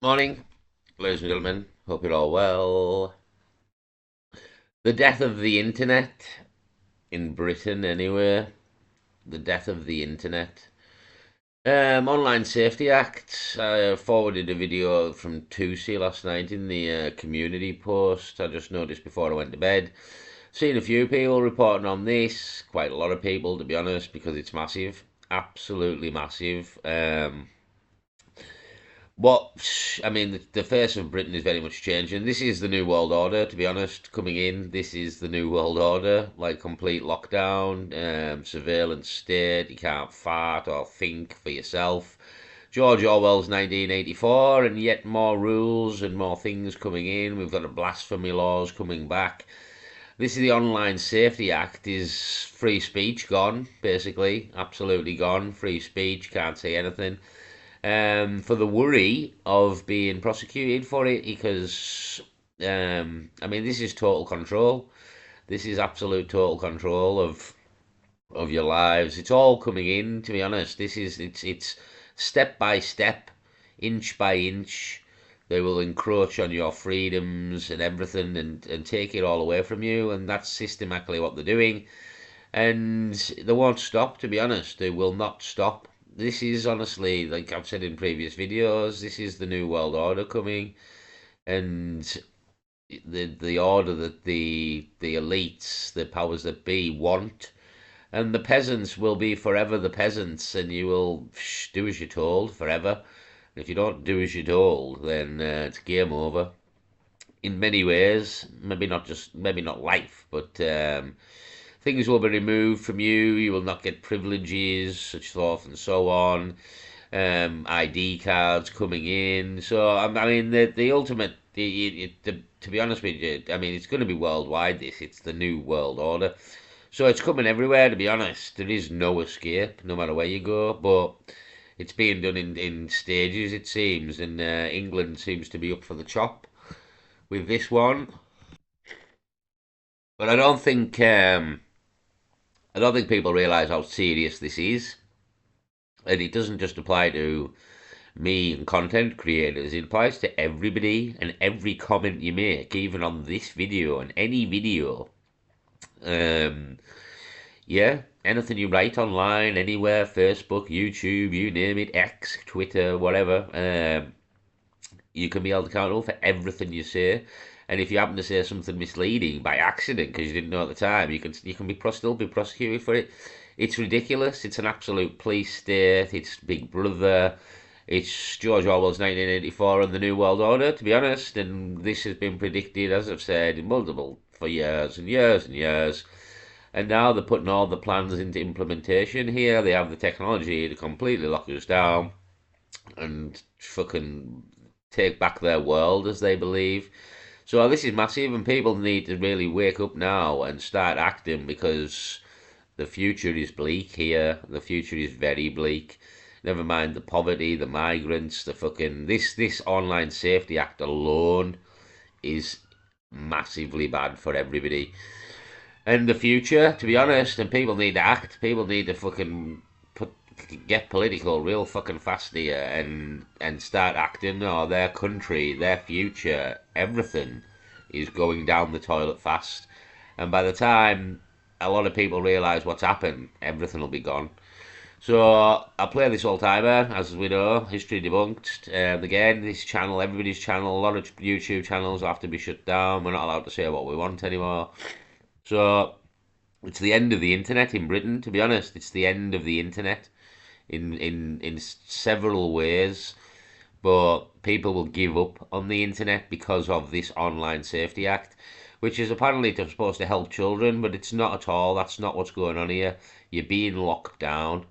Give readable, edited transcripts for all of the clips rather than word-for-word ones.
Morning, ladies and gentlemen. Hope you're all well. The death of the internet in Britain, anyway. The death of the internet. Online Safety Act. I forwarded a video from Tusi last night in the community post. I just noticed before I went to bed. Seen a few people reporting on this. Quite a lot of people, to be honest, because it's massive. Absolutely massive. What I mean, the face of Britain is very much changing. This is the new world order, to be honest. Coming in, this is the new world order, like complete lockdown, surveillance state. You can't fart or think for yourself. George Orwell's 1984, and yet more rules and more things coming in. We've got a blasphemy laws coming back. This is the Online Safety Act. Is free speech gone? Basically, absolutely gone. Free speech, can't say anything for the worry of being prosecuted for it because I mean this is total control. This is absolute total control of your lives. It's all coming in. To be honest, it's step by step, inch by inch. They will encroach on your freedoms and everything and take it all away from you. And that's systematically what they're doing. And they won't stop, to be honest. They will not stop. This is honestly, like I've said in previous videos, this is the new world order coming, and the order that the elites, the powers that be, want, and the peasants will be forever the peasants, and you will do as you're told forever. And if you don't do as you're told, then it's game over. In many ways, maybe not life, but things will be removed from you. You will not get privileges, such forth and so on. ID cards coming in. So I mean, the ultimate. To be honest with you, I mean, it's going to be worldwide. It's the new world order. So it's coming everywhere. To be honest, there is no escape, no matter where you go. But it's being done in stages, it seems, and England seems to be up for the chop with this one. But I don't think people realise how serious this is. And it doesn't just apply to me and content creators, it applies to everybody and every comment you make, even on this video and any video. Um, yeah, anything you write online, anywhere, Facebook, YouTube, you name it, X, Twitter, whatever, you can be held accountable for everything you say. And if you happen to say something misleading by accident because you didn't know at the time, you can still be prosecuted for it. It's ridiculous. It's an absolute police state. It's Big Brother. It's George Orwell's 1984 and the New World Order, to be honest. And this has been predicted, as I've said, in multiple for years and years and years. And now they're putting all the plans into implementation here. They have the technology to completely lock us down and fucking take back their world as they believe. So this is massive, and people need to really wake up now and start acting because the future is bleak here. The future is very bleak. Never mind the poverty, the migrants, the fucking this online safety act alone is massively bad for everybody. And the future, to be honest, and people need to act. People need to fucking get political real fucking fast here and start acting, or their country, their future, everything is going down the toilet fast. And by the time a lot of people realise what's happened, everything will be gone. So I play this all timer, as we know, history debunked. And again, this channel, everybody's channel, a lot of YouTube channels have to be shut down. We're not allowed to say what we want anymore. So it's the end of the internet in Britain. To be honest, it's the end of the internet in several ways, but people will give up on the internet because of this Online Safety Act, which is apparently supposed to help children, but it's not at all. That's not what's going on here. You're being locked down.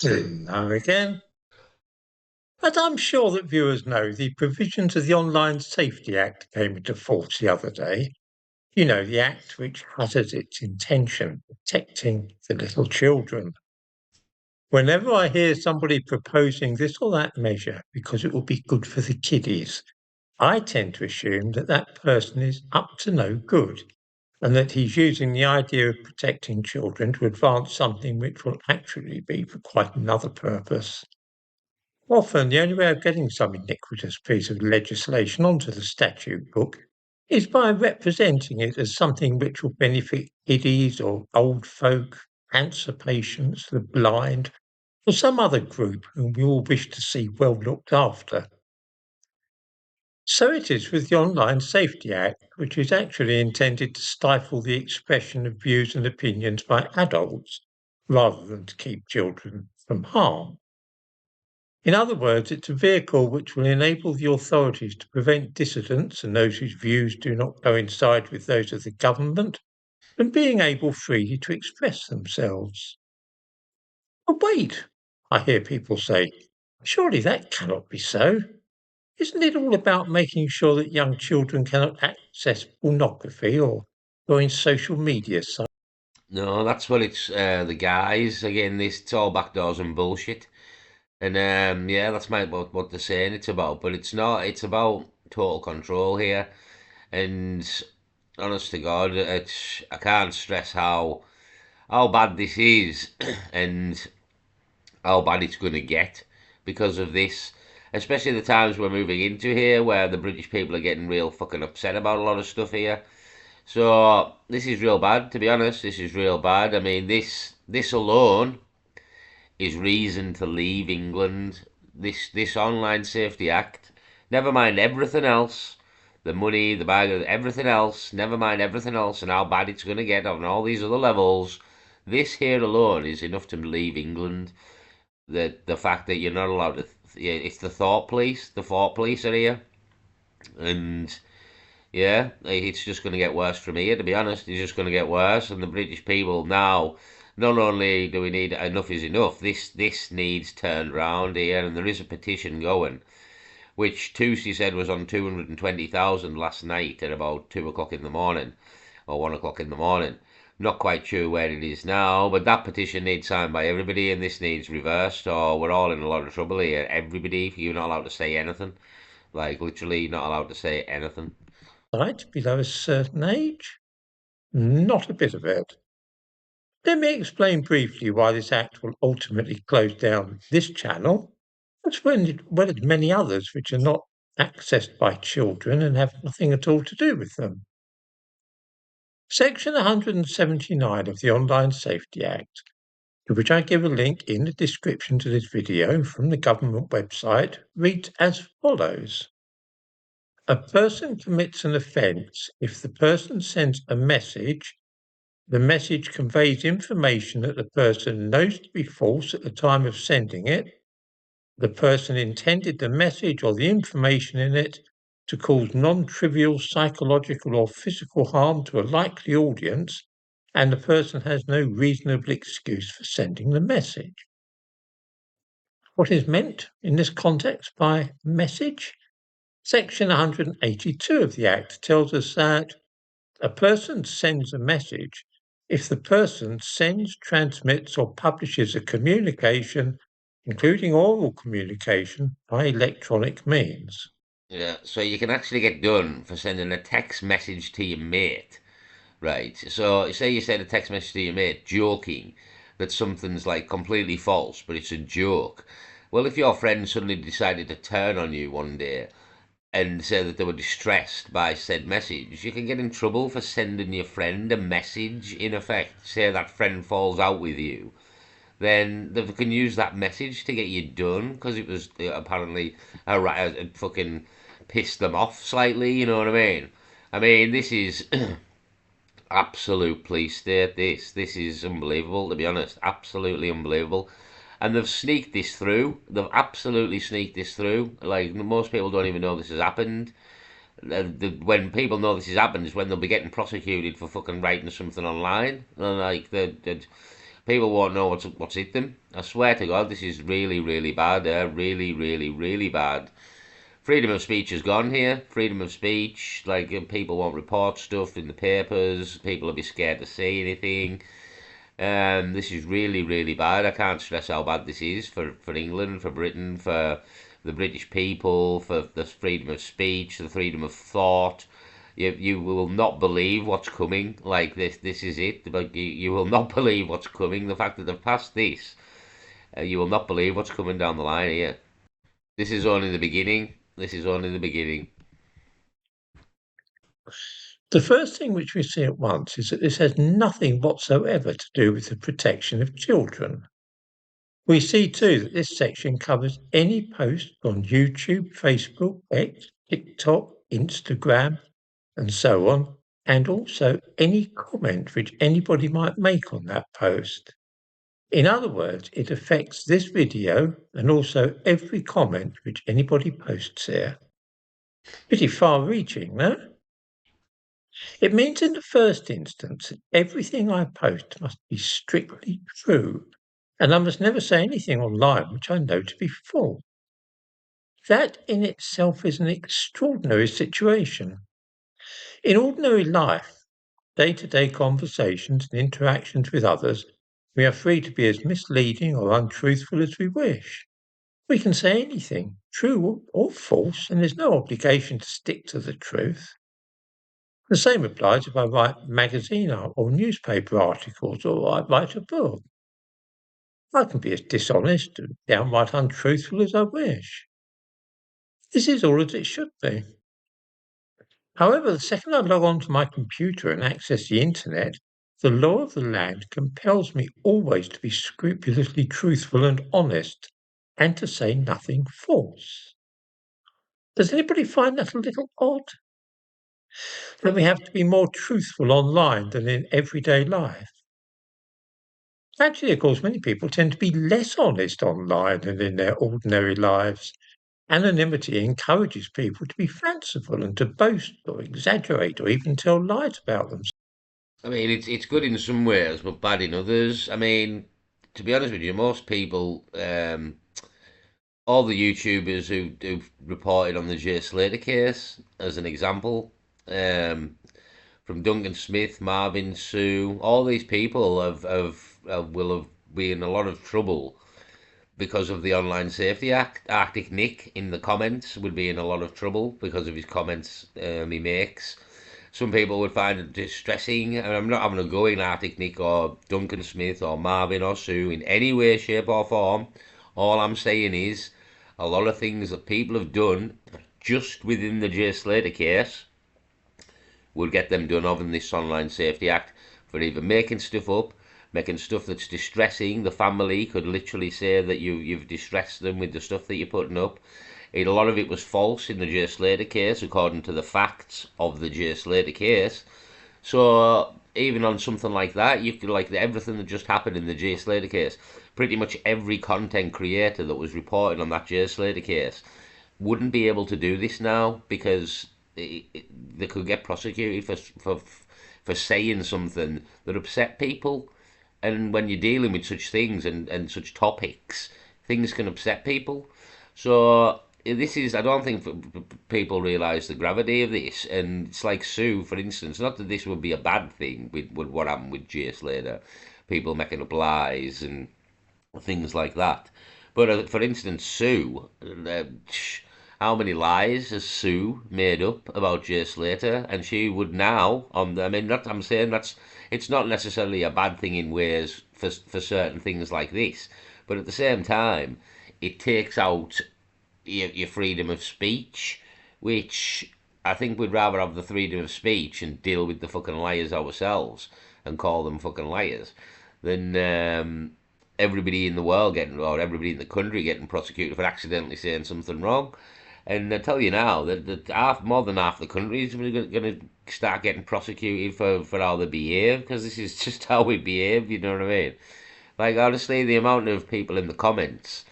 Now again. But I'm sure that viewers know the provisions of the Online Safety Act came into force the other day. You know, the act which has as its intention protecting the little children. Whenever I hear somebody proposing this or that measure because it will be good for the kiddies, I tend to assume that that person is up to no good and that he's using the idea of protecting children to advance something which will actually be for quite another purpose. Often, the only way of getting some iniquitous piece of legislation onto the statute book is by representing it as something which will benefit kiddies or old folk, cancer patients, the blind, or some other group whom we all wish to see well looked after. So it is with the Online Safety Act, which is actually intended to stifle the expression of views and opinions by adults rather than to keep children from harm. In other words, it's a vehicle which will enable the authorities to prevent dissidents and those whose views do not coincide with those of the government from being able freely to express themselves. But wait, I hear people say, surely that cannot be so. Isn't it all about making sure that young children cannot access pornography or join social media sites? No, that's what it's the guys again. This it's all backdoors and bullshit. And yeah, that's what they're saying it's about, but it's not. It's about total control here. And honest to God, it's I can't stress how bad this is, and how bad it's going to get because of this. Especially the times we're moving into here, where the British people are getting real fucking upset about a lot of stuff here. So this is real bad, to be honest. This is real bad. I mean, this alone is reason to leave England. This Online Safety Act, never mind everything else, the money, the bag, everything else, never mind everything else, and how bad it's going to get on all these other levels. This here alone is enough to leave England. The fact that you're not allowed to, yeah, it's the thought police. The thought police are here, and yeah, it's just going to get worse from here, to be honest. It's just going to get worse. And the British people now, not only do we need enough is enough, this needs turned round here. And there is a petition going, which Tuesday said was on 220,000 last night at about 2 o'clock in the morning, or 1 o'clock in the morning. Not quite sure where it is now, but that petition needs signed by everybody, and this needs reversed, or we're all in a lot of trouble here. Everybody, you're not allowed to say anything. Like, literally not allowed to say anything. Below a certain age? Not a bit of it. Let me explain briefly why this act will ultimately close down this channel, as well as many others which are not accessed by children and have nothing at all to do with them. Section 179 of the Online Safety Act, to which I give a link in the description to this video from the government website, reads as follows. A person commits an offence if the person sends a message. The message conveys information that the person knows to be false at the time of sending it. The person intended the message or the information in it to cause non-trivial psychological or physical harm to a likely audience, and the person has no reasonable excuse for sending the message. What is meant in this context by message? Section 182 of the Act tells us that a person sends a message if the person sends, transmits, or publishes a communication, including oral communication, by electronic means. Yeah, so you can actually get done for sending a text message to your mate, right? So say you send a text message to your mate joking that something's like completely false, but it's a joke. Well, if your friend suddenly decided to turn on you one day and say that they were distressed by said message, you can get in trouble for sending your friend a message, in effect. Say that friend falls out with you, then they can use that message to get you done because it was apparently fucking pissed them off slightly. You know what I mean? I mean, this is absolute police state. This is unbelievable, to be honest. Absolutely unbelievable. And they've sneaked this through. They've absolutely sneaked this through. Like most people don't even know this has happened. When people know this has happened is when they'll be getting prosecuted for fucking writing something online. And like the people won't know what's hit them. I swear to God, this is really, really bad. Really, really, really bad. Freedom of speech is gone here. Freedom of speech, like people won't report stuff in the papers. People will be scared to say anything. This is really, really bad. I can't stress how bad this is for England, for Britain, for the British people, for the freedom of speech, the freedom of thought. You will not believe what's coming. Like this is it. Like you will not believe what's coming. The fact that they've passed this, you will not believe what's coming down the line here. This is only the beginning. This is only the beginning. The first thing which we see at once is that this has nothing whatsoever to do with the protection of children. We see too that this section covers any post on YouTube, Facebook, X, TikTok, Instagram, and so on, and also any comment which anybody might make on that post. In other words, it affects this video and also every comment which anybody posts here. Pretty far reaching, no? It means in the first instance that everything I post must be strictly true, and I must never say anything online which I know to be false. That in itself is an extraordinary situation. In ordinary life, day-to-day conversations and interactions with others, we are free to be as misleading or untruthful as we wish. We can say anything, true or false, and there's no obligation to stick to the truth. The same applies if I write magazine or newspaper articles or I write a book. I can be as dishonest and downright untruthful as I wish. This is all as it should be. However, the second I log on to my computer and access the internet, the law of the land compels me always to be scrupulously truthful and honest, and to say nothing false. Does anybody find that a little odd? That we have to be more truthful online than in everyday life? Actually, of course, many people tend to be less honest online than in their ordinary lives. Anonymity encourages people to be fanciful and to boast or exaggerate or even tell lies about themselves. I mean, it's good in some ways, but bad in others. I mean, to be honest with you, most people, all the YouTubers who've reported on the Jay Slater case, as an example, um, from Duncan Smith, Marvin Sue, all these people will have been in a lot of trouble because of the Online Safety Act. Arctic Nick in the comments would be in a lot of trouble because of his comments he makes. Some people would find it distressing, and I'm not having a go in Arctic Nick or Duncan Smith or Marvin or Sue in any way, shape, or form. All I'm saying is a lot of things that people have done just within the Jay Slater case would get them done of in this Online Safety Act for either making stuff up, making stuff that's distressing. The family could literally say that you've distressed them with the stuff that you're putting up. A lot of it was false in the Jay Slater case, according to the facts of the Jay Slater case. So even on something like that, you could like everything that just happened in the Jay Slater case. Pretty much every content creator that was reported on that Jay Slater case wouldn't be able to do this now because they could get prosecuted for saying something that upset people. And when you're dealing with such things and such topics, things can upset people. So this is, I don't think people realise the gravity of this. And it's like Sue, for instance, not that this would be a bad thing with what happened with Jay Slater, people making up lies and things like that. But for instance, Sue, how many lies has Sue made up about Jay Slater? And she would now, I mean, not, I'm saying it's not necessarily a bad thing in ways for certain things like this, but at the same time, it takes out your freedom of speech, which I think we'd rather have the freedom of speech and deal with the fucking liars ourselves and call them fucking liars than everybody in the world getting, or everybody in the country getting prosecuted for accidentally saying something wrong. And I tell you now that more than half the country is going to start getting prosecuted for how they behave, because this is just how we behave. You know what I mean? Like honestly, the amount of people in the comments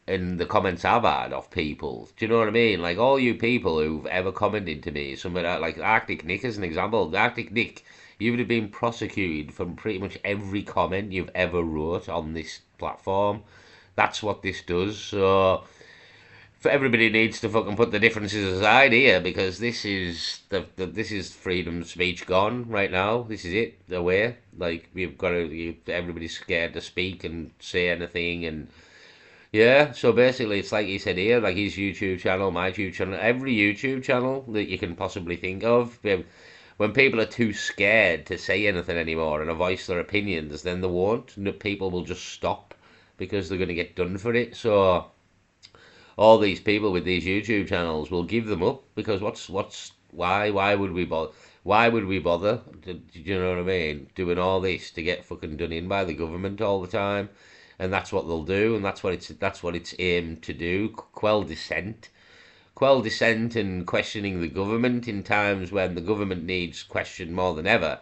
and the comments I've had of people, do you know what I mean? Like all you people who've ever commented to me, something like Arctic Nick as an example. Arctic Nick, you would have been prosecuted for pretty much every comment you've ever wrote on this platform. That's what this does. So for everybody needs to fucking put the differences aside here, because this is this is freedom of speech gone right now. This is it. The way like we've got to. Everybody's scared to speak and say anything, and yeah. So basically, it's like he said here, like his YouTube channel, my YouTube channel, every YouTube channel that you can possibly think of. When people are too scared to say anything anymore and to voice their opinions, then they won't. People will just stop because they're going to get done for it. So all these people with these YouTube channels will give them up because why would we bother? Why would we bother? Do you know what I mean? Doing all this to get fucking done in by the government all the time, and that's what they'll do, and that's what it's aimed to do: quell dissent, and questioning the government in times when the government needs questioned more than ever,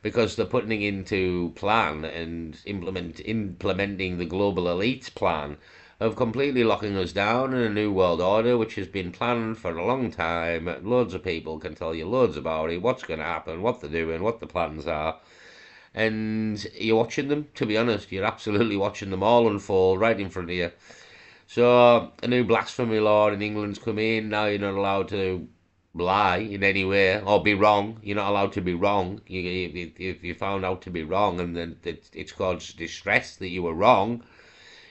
because they're putting into plan and implementing the global elite plan of completely locking us down in a new world order, which has been planned for a long time. Loads of people can tell you loads about it, what's going to happen, what they're doing, what the plans are. And you're watching them, to be honest. You're absolutely watching them all unfold right in front of you. So, a new blasphemy law in England's come in. Now you're not allowed to lie in any way or be wrong. You're not allowed to be wrong. If you found out to be wrong and then it's caused distress that you were wrong,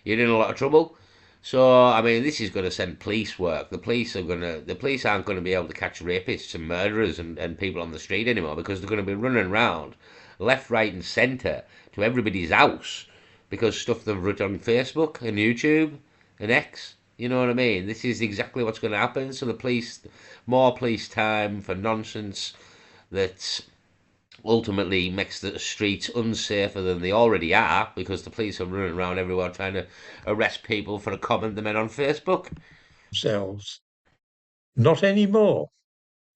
you're in a lot of trouble. So, I mean, this is going to send police work. The police aren't going to be able to catch rapists and murderers and people on the street anymore because they're going to be running around left, right, and centre to everybody's house because stuff they've written on Facebook and YouTube and X. You know what I mean? This is exactly what's going to happen. So the police, more police time for nonsense that ultimately makes the streets unsafer than they already are because the police are running around everywhere trying to arrest people for a comment they made on Facebook. Themselves. Not anymore,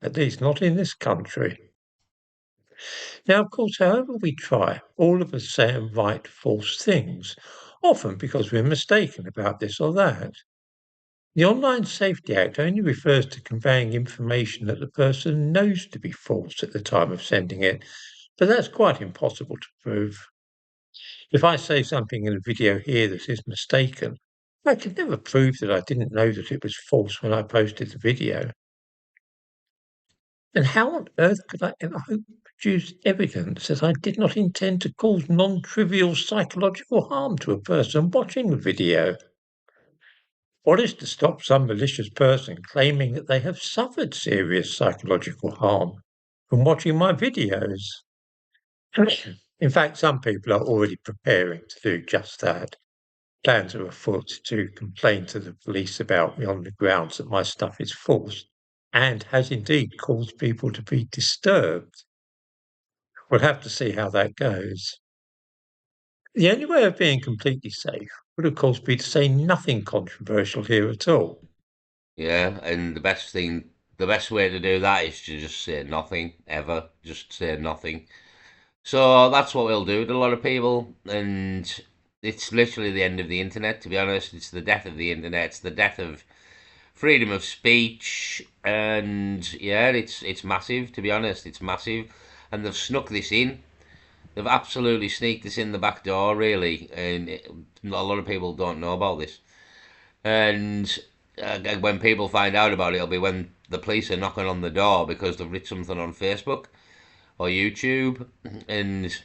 at least not in this country. Now, of course, however we try, all of us say and write false things, often because we're mistaken about this or that. The Online Safety Act only refers to conveying information that the person knows to be false at the time of sending it, but that's quite impossible to prove. If I say something in a video here that is mistaken, I can never prove that I didn't know that it was false when I posted the video. And how on earth could I ever hope to produce evidence that I did not intend to cause non-trivial psychological harm to a person watching the video? What is to stop some malicious person claiming that they have suffered serious psychological harm from watching my videos? In fact, some people are already preparing to do just that. Plans are afoot to complain to the police about me on the grounds that my stuff is false and has indeed caused people to be disturbed. We'll have to see how that goes. The only way of being completely safe would, of course, be to say nothing controversial here at all. Yeah, and the best way to do that is to just say nothing ever. Just say nothing. So that's what we'll do to a lot of people, and it's literally the end of the internet. To be honest, it's the death of the internet. It's the death of freedom of speech, and yeah, it's massive. To be honest, it's massive, and they've snuck this in. They've absolutely sneaked this in the back door, really, and a lot of people don't know about this. And when people find out about it, it'll be when the police are knocking on the door because they've written something on Facebook or YouTube, and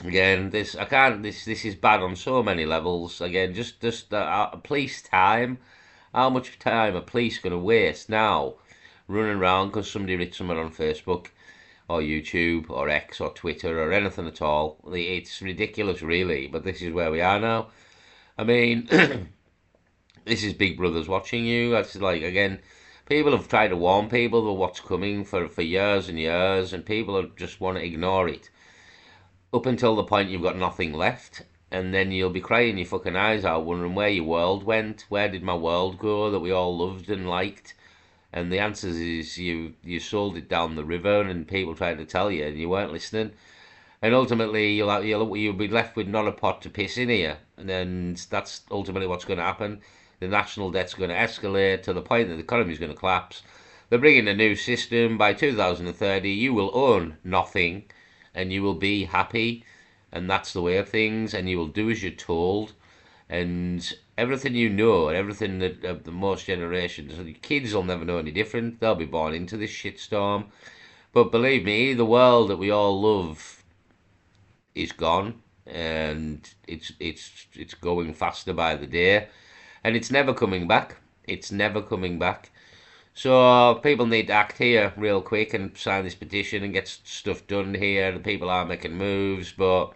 again, this I can't. This is bad on so many levels. Again, just police time. How much time are police going to waste now running around because somebody wrote something on Facebook or YouTube or X or Twitter or anything at all? It's ridiculous, really. But this is where we are now. I mean, this is Big Brother's watching you. That's like again. People have tried to warn people of what's coming for years and years, and people just want to ignore it up until the point you've got nothing left, and then you'll be crying your fucking eyes out, wondering where your world went, where did my world go that we all loved and liked? And the answer is you sold it down the river, and people tried to tell you, and you weren't listening. And ultimately, you'll be left with not a pot to piss in here, and then that's ultimately what's going to happen. The national debt's going to escalate to the point that the economy is going to collapse. They're bringing a new system. By 2030, you will own nothing and you will be happy, and that's the way of things, and you will do as you're told, and everything you know, and everything that the most generations, the kids will never know any different. They'll be born into this shitstorm. But believe me, the world that we all love is gone, and it's going faster by the day, and it's never coming back. It's never coming back. So people need to act here real quick and sign this petition and get stuff done here. The people are making moves, but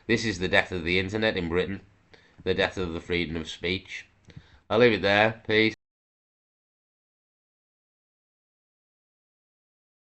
this is the death of the internet in Britain, the death of the freedom of speech. I'll leave it there. Peace.